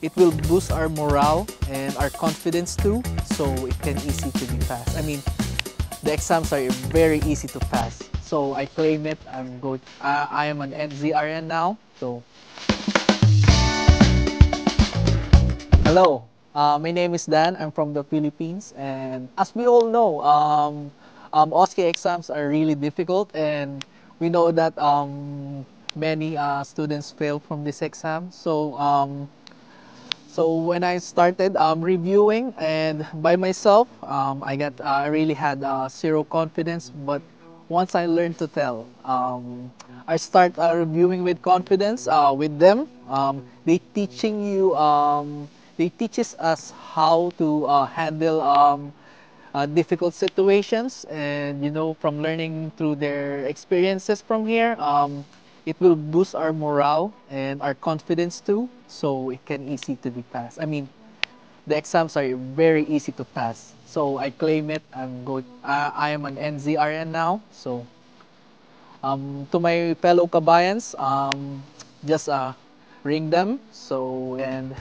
it will boost our morale and our confidence too, so it can easy to be passed. I mean, the exams are very easy to pass. So I claim it. I am an NZRN now. So hello. My name is Dan. I'm from the Philippines, and as we all know, OSCE exams are really difficult, and we know that many students fail from this exam. So when I started reviewing and by myself, I really had zero confidence. But once I learned to tell, I start reviewing with confidence with them. They teaches us how to handle difficult situations, and from learning through their experiences from here, it will boost our morale and our confidence too, so it can easy to be passed. I mean, the exams are very easy to pass, so I claim it. I am an NZRN now. So to my fellow kabayans, just ring them, so and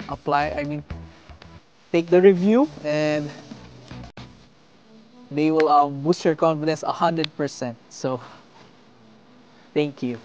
apply, I mean, take the review, and they will boost your confidence 100%. So thank you.